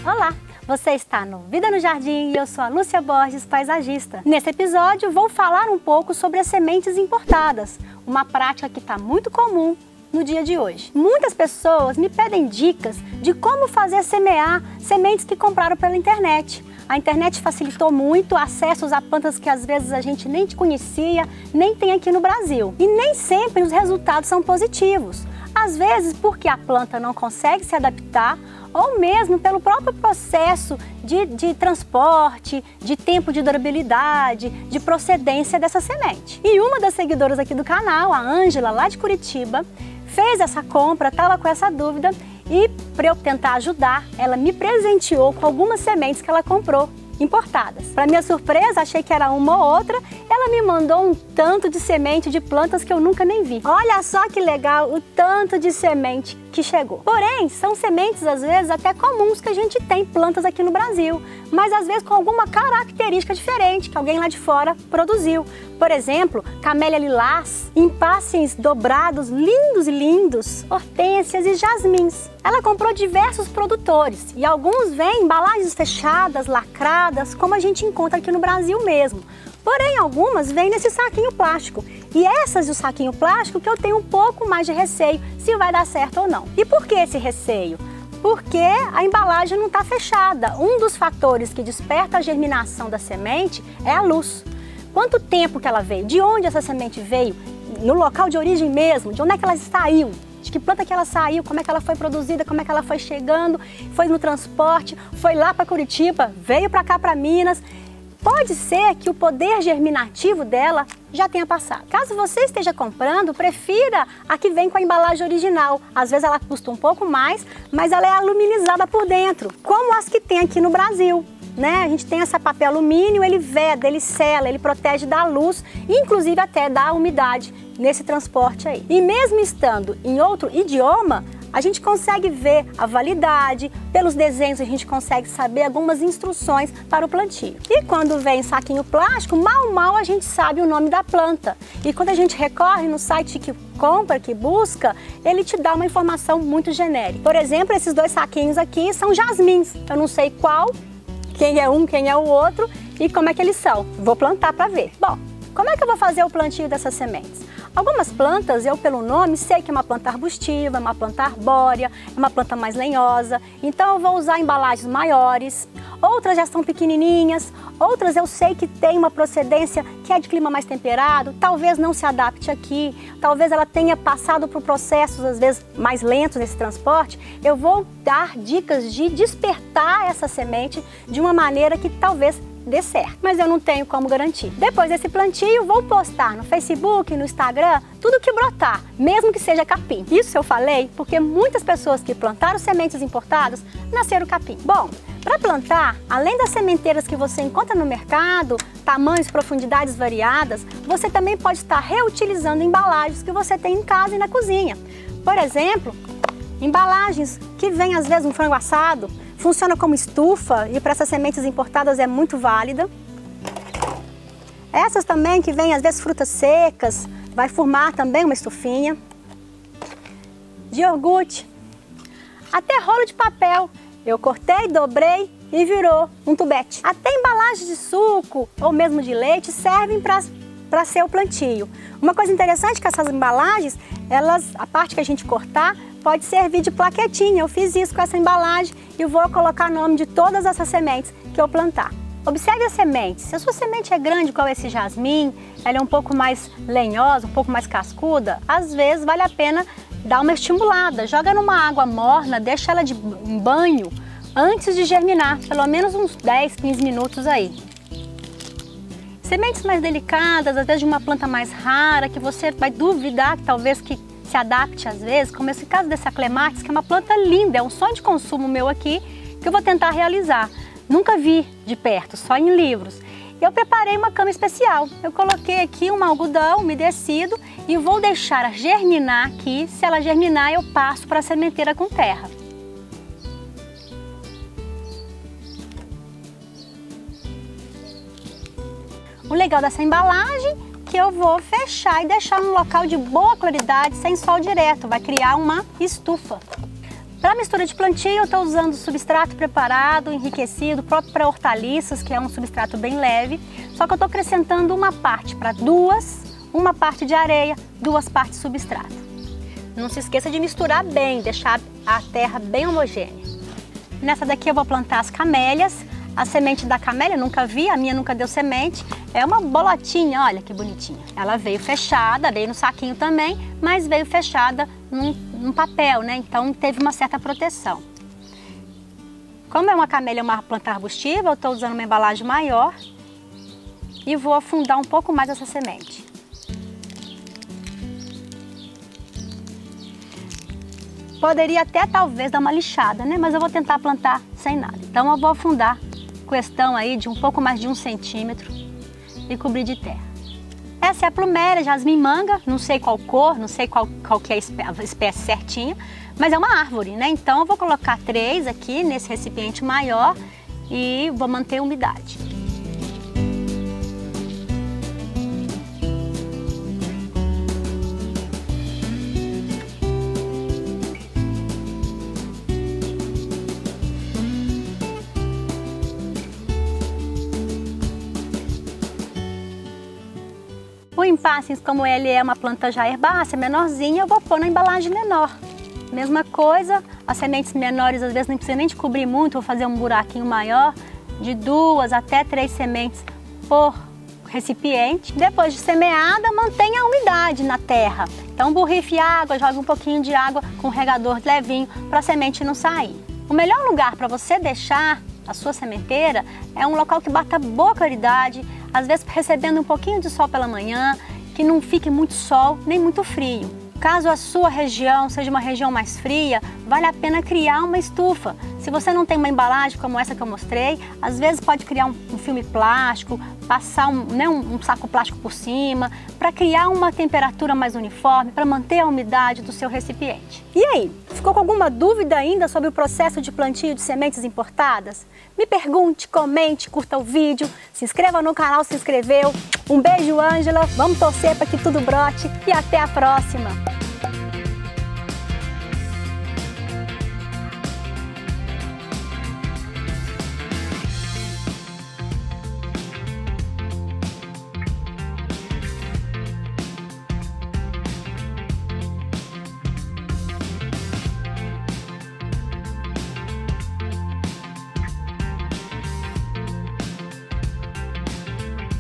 Olá, você está no Vida no Jardim e eu sou a Lúcia Borges, paisagista. Nesse episódio vou falar um pouco sobre as sementes importadas, uma prática que está muito comum no dia de hoje. Muitas pessoas me pedem dicas de como fazer semear sementes que compraram pela internet. A internet facilitou muito acessos a plantas que às vezes a gente nem conhecia, nem tem aqui no Brasil. E nem sempre os resultados são positivos. Às vezes porque a planta não consegue se adaptar ou mesmo pelo próprio processo de transporte, de tempo de durabilidade, de procedência dessa semente. E uma das seguidoras aqui do canal, a Ângela, lá de Curitiba, fez essa compra, estava com essa dúvida e para eu tentar ajudar, ela me presenteou com algumas sementes que ela comprou importadas. Para minha surpresa, achei que era uma ou outra, ela me mandou um tanto de semente de plantas que eu nunca nem vi. Olha só que legal o tanto de semente que chegou. Porém, são sementes às vezes até comuns que a gente tem plantas aqui no Brasil, mas às vezes com alguma característica diferente que alguém lá de fora produziu. Por exemplo, camélia lilás, impáceas dobrados lindos e lindos, hortênsias e jasmins. Ela comprou diversos produtores e alguns vêm em embalagens fechadas, lacradas, como a gente encontra aqui no Brasil mesmo. Porém, algumas vêm nesse saquinho plástico. E essas do saquinho plástico que eu tenho um pouco mais de receio se vai dar certo ou não. E por que esse receio? Porque a embalagem não está fechada. Um dos fatores que desperta a germinação da semente é a luz. Quanto tempo que ela veio? De onde essa semente veio? No local de origem mesmo? De onde é que ela saiu? De que planta que ela saiu? Como é que ela foi produzida? Como é que ela foi chegando? Foi no transporte? Foi lá para Curitiba? Veio para cá para Minas? Pode ser que o poder germinativo dela já tenha passado. Caso você esteja comprando, prefira a que vem com a embalagem original. Às vezes ela custa um pouco mais, mas ela é aluminizada por dentro, como as que tem aqui no Brasil. Né? A gente tem esse papel alumínio, ele veda, ele sela, ele protege da luz, inclusive até da umidade nesse transporte aí. E mesmo estando em outro idioma, a gente consegue ver a validade, pelos desenhos a gente consegue saber algumas instruções para o plantio. E quando vem saquinho plástico, mal a gente sabe o nome da planta. E quando a gente recorre no site que compra, que busca, ele te dá uma informação muito genérica. Por exemplo, esses dois saquinhos aqui são jasmins. Eu não sei qual, quem é um, quem é o outro e como é que eles são. Vou plantar para ver. Bom, como é que eu vou fazer o plantio dessas sementes? Algumas plantas, eu pelo nome sei que é uma planta arbustiva, é uma planta arbórea, é uma planta mais lenhosa, então eu vou usar embalagens maiores. Outras já são pequenininhas, outras eu sei que tem uma procedência que é de clima mais temperado, talvez não se adapte aqui, talvez ela tenha passado por processos às vezes mais lentos nesse transporte. Eu vou dar dicas de despertar essa semente de uma maneira que talvez dê certo, mas eu não tenho como garantir. Depois desse plantio, vou postar no Facebook, no Instagram, tudo que brotar, mesmo que seja capim. Isso eu falei porque muitas pessoas que plantaram sementes importadas nasceram capim. Bom, para plantar, além das sementeiras que você encontra no mercado, tamanhos e profundidades variadas, você também pode estar reutilizando embalagens que você tem em casa e na cozinha. Por exemplo, embalagens que vêm às vezes um frango assado, funciona como estufa e para essas sementes importadas é muito válida. Essas também que vêm às vezes frutas secas, vai formar também uma estufinha. De iogurte, até rolo de papel. Eu cortei, dobrei e virou um tubete. Até embalagens de suco ou mesmo de leite servem para ser o plantio. Uma coisa interessante que essas embalagens, a parte que a gente cortar, pode servir de plaquetinha. Eu fiz isso com essa embalagem e vou colocar o nome de todas essas sementes que eu plantar. Observe as sementes. Se a sua semente é grande, igual esse jasmim, ela é um pouco mais lenhosa, um pouco mais cascuda, às vezes vale a pena dar uma estimulada. Joga numa água morna, deixa ela em banho antes de germinar, pelo menos uns 10, 15 minutos aí. Sementes mais delicadas, às vezes de uma planta mais rara, que você vai duvidar que talvez que se adapte às vezes, como esse caso desse Aclematis, que é uma planta linda, é um sonho de consumo meu aqui, que eu vou tentar realizar. Nunca vi de perto, só em livros. Eu preparei uma cama especial. Eu coloquei aqui um algodão umedecido e vou deixar germinar aqui. Se ela germinar, eu passo para a sementeira com terra. O legal dessa embalagem que eu vou fechar e deixar num local de boa claridade, sem sol direto. Vai criar uma estufa. Para a mistura de plantio, eu estou usando substrato preparado, enriquecido, próprio para hortaliças, que é um substrato bem leve. Só que eu estou acrescentando uma parte para duas, uma parte de areia, duas partes de substrato. Não se esqueça de misturar bem, deixar a terra bem homogênea. Nessa daqui eu vou plantar as camélias. A semente da camélia eu nunca vi, a minha nunca deu semente. É uma bolotinha, olha que bonitinha. Ela veio fechada, veio no saquinho também, mas veio fechada num papel, né? Então teve uma certa proteção. Como é uma camélia, uma planta arbustiva, eu estou usando uma embalagem maior e vou afundar um pouco mais essa semente. Poderia até talvez dar uma lixada, né? Mas eu vou tentar plantar sem nada. Então eu vou afundar, questão aí de um pouco mais de 1 centímetro e cobrir de terra. Essa é a pluméria, jasmim manga, não sei qual cor, não sei qual que é a espécie certinha, mas é uma árvore, né? Então eu vou colocar 3 aqui nesse recipiente maior e vou manter a umidade. O impáciens, como ele é uma planta já herbácea, menorzinha, eu vou pôr na embalagem menor. Mesma coisa, as sementes menores às vezes não precisa nem de cobrir muito, vou fazer um buraquinho maior, de 2 até 3 sementes por recipiente. Depois de semeada, mantenha a umidade na terra. Então borrife água, jogue um pouquinho de água com um regador levinho para a semente não sair. O melhor lugar para você deixar a sua sementeira é um local que bata boa claridade, às vezes recebendo um pouquinho de sol pela manhã, que não fique muito sol nem muito frio. Caso a sua região seja uma região mais fria, vale a pena criar uma estufa. Se você não tem uma embalagem como essa que eu mostrei, às vezes pode criar um filme plástico, passar um saco plástico por cima, para criar uma temperatura mais uniforme, para manter a umidade do seu recipiente. E aí, ficou com alguma dúvida ainda sobre o processo de plantio de sementes importadas? Me pergunte, comente, curta o vídeo, se inscreva no canal se inscreveu. Um beijo, Ângela, vamos torcer para que tudo brote e até a próxima!